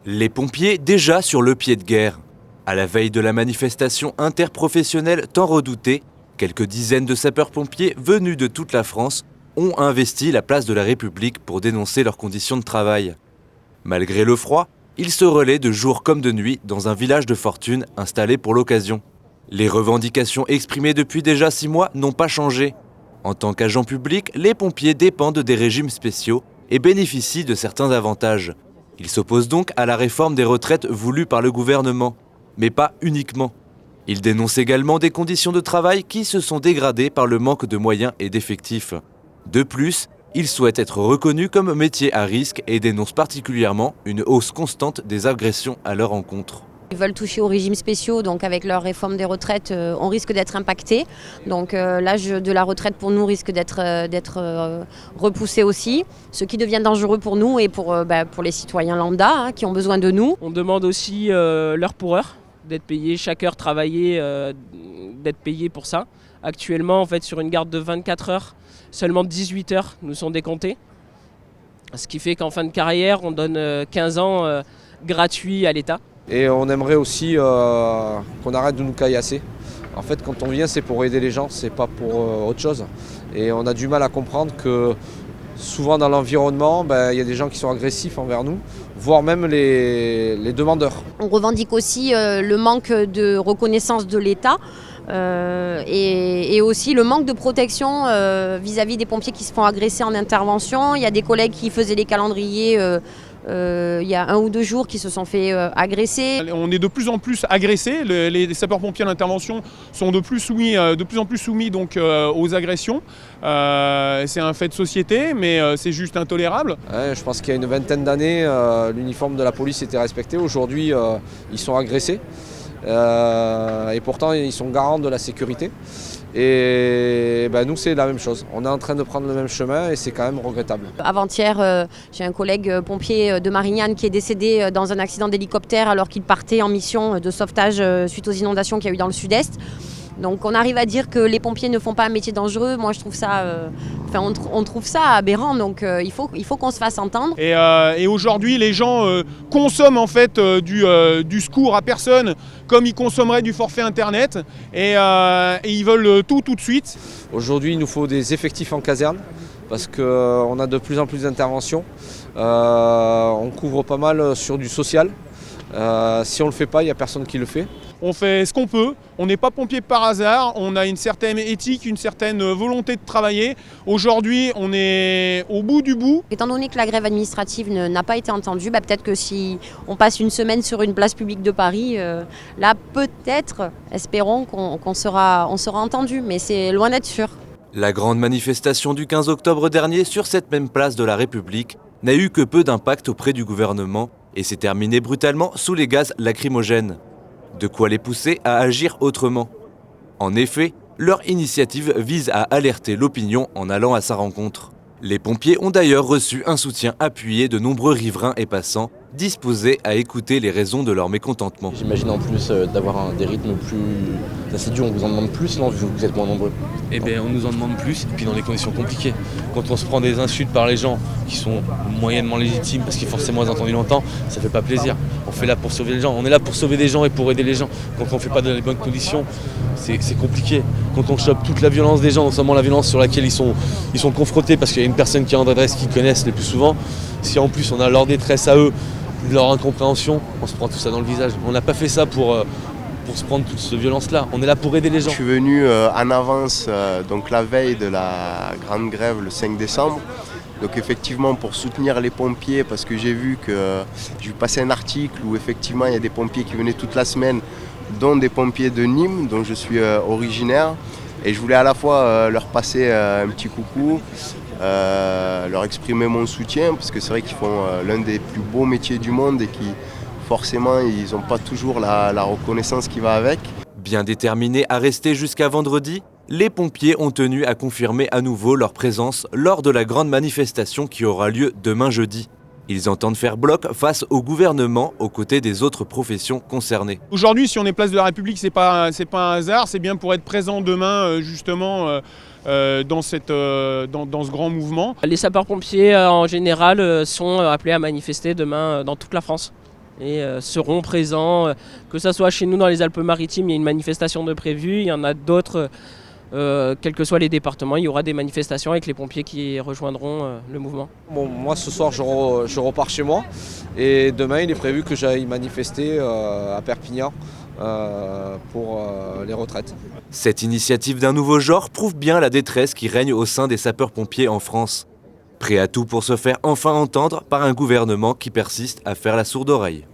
Les pompiers déjà sur le pied de guerre. À la veille de la manifestation interprofessionnelle tant redoutée, quelques dizaines de sapeurs-pompiers venus de toute la France ont investi la place de la République pour dénoncer leurs conditions de travail. Malgré le froid, ils se relaient de jour comme de nuit dans un village de fortune installé pour l'occasion. Les revendications exprimées depuis déjà 6 mois n'ont pas changé. En tant qu'agents publics, les pompiers dépendent des régimes spéciaux et bénéficient de certains avantages. Ils s'opposent donc à la réforme des retraites voulue par le gouvernement, mais pas uniquement. Ils dénoncent également des conditions de travail qui se sont dégradées par le manque de moyens et d'effectifs. De plus, ils souhaitent être reconnus comme métier à risque et dénoncent particulièrement une hausse constante des agressions à leur encontre. Ils veulent toucher aux régimes spéciaux, donc avec leur réforme des retraites, on risque d'être impacté. Donc l'âge de la retraite pour nous risque d'être repoussé aussi, ce qui devient dangereux pour nous et pour les citoyens lambda qui ont besoin de nous. On demande aussi l'heure pour heure, d'être payé, chaque heure travaillée, d'être payé pour ça. Actuellement, en fait, sur une garde de 24 heures, seulement 18 heures nous sont décomptées. Ce qui fait qu'en fin de carrière, on donne 15 ans gratuits à l'État. Et on aimerait aussi qu'on arrête de nous caillasser. En fait, quand on vient, c'est pour aider les gens, c'est pas pour autre chose. Et on a du mal à comprendre que souvent dans l'environnement, y a des gens qui sont agressifs envers nous, voire même les demandeurs. On revendique aussi le manque de reconnaissance de l'État et aussi le manque de protection vis-à-vis des pompiers qui se font agresser en intervention. Il y a des collègues qui faisaient les calendriers il y a 1 ou 2 jours qui se sont fait agresser. On est de plus en plus agressés, les sapeurs-pompiers à l'intervention sont de plus en plus soumis donc, aux agressions. C'est un fait de société, mais c'est juste intolérable. Ouais, je pense qu'il y a une vingtaine d'années, l'uniforme de la police était respecté. Aujourd'hui, ils sont agressés. Et pourtant, ils sont garants de la sécurité. Et nous, c'est la même chose. On est en train de prendre le même chemin et c'est quand même regrettable. Avant-hier, j'ai un collègue pompier de Marignane qui est décédé dans un accident d'hélicoptère alors qu'il partait en mission de sauvetage suite aux inondations qu'il y a eu dans le sud-est. Donc on arrive à dire que les pompiers ne font pas un métier dangereux. Moi je trouve ça, on trouve ça aberrant. Donc il faut qu'on se fasse entendre. Et aujourd'hui les gens consomment en fait du secours à personne comme ils consommeraient du forfait internet et ils veulent tout de suite. Aujourd'hui il nous faut des effectifs en caserne parce qu'on a de plus en plus d'interventions. On couvre pas mal sur du social. Si on ne le fait pas, il n'y a personne qui le fait. On fait ce qu'on peut, on n'est pas pompier par hasard, on a une certaine éthique, une certaine volonté de travailler. Aujourd'hui, on est au bout du bout. Étant donné que la grève administrative n'a pas été entendue, peut-être que si on passe une semaine sur une place publique de Paris, là peut-être, espérons qu'on sera entendu, mais c'est loin d'être sûr. La grande manifestation du 15 octobre dernier sur cette même place de la République n'a eu que peu d'impact auprès du gouvernement et s'est terminée brutalement sous les gaz lacrymogènes. De quoi les pousser à agir autrement. En effet, leur initiative vise à alerter l'opinion en allant à sa rencontre. Les pompiers ont d'ailleurs reçu un soutien appuyé de nombreux riverains et passants, disposés à écouter les raisons de leur mécontentement. J'imagine en plus d'avoir des rythmes plus assidus, on vous en demande plus, non, vu que vous êtes moins nombreux? Eh bien, on nous en demande plus, et puis dans des conditions compliquées. Quand on se prend des insultes par les gens qui sont moyennement légitimes, parce qu'ils forcément les ont entendus longtemps, ça fait pas plaisir. On fait là pour sauver les gens, on est là pour sauver des gens et pour aider les gens. Quand on fait pas dans les bonnes conditions, c'est compliqué. Quand on chope toute la violence des gens, non seulement la violence sur laquelle ils sont confrontés, parce qu'il y a une personne qui est en détresse qu'ils connaissent le plus souvent, si en plus on a leur détresse à eux, leur incompréhension, on se prend tout ça dans le visage. On n'a pas fait ça pour se prendre toute cette violence-là. On est là pour aider les gens. Je suis venu en avance, donc la veille de la grande grève, le 5 décembre. Donc effectivement pour soutenir les pompiers, parce que j'ai vu passé un article où effectivement il y a des pompiers qui venaient toute la semaine, dont des pompiers de Nîmes, dont je suis originaire. Et je voulais à la fois leur passer un petit coucou, leur exprimer mon soutien, parce que c'est vrai qu'ils font l'un des plus beaux métiers du monde et qui forcément ils n'ont pas toujours la reconnaissance qui va avec. Bien déterminés à rester jusqu'à vendredi, les pompiers ont tenu à confirmer à nouveau leur présence lors de la grande manifestation qui aura lieu demain jeudi. Ils entendent faire bloc face au gouvernement aux côtés des autres professions concernées. Aujourd'hui, si on est place de la République, c'est pas un hasard, c'est bien pour être présent demain justement dans ce grand mouvement. Les sapeurs-pompiers en général sont appelés à manifester demain dans toute la France. et seront présents, que ce soit chez nous dans les Alpes-Maritimes, il y a une manifestation de prévue, il y en a d'autres, quels que soient les départements, il y aura des manifestations avec les pompiers qui rejoindront le mouvement. Bon, moi ce soir je repars chez moi et demain il est prévu que j'aille manifester à Perpignan pour les retraites. Cette initiative d'un nouveau genre prouve bien la détresse qui règne au sein des sapeurs-pompiers en France. Prêts à tout pour se faire enfin entendre par un gouvernement qui persiste à faire la sourde oreille.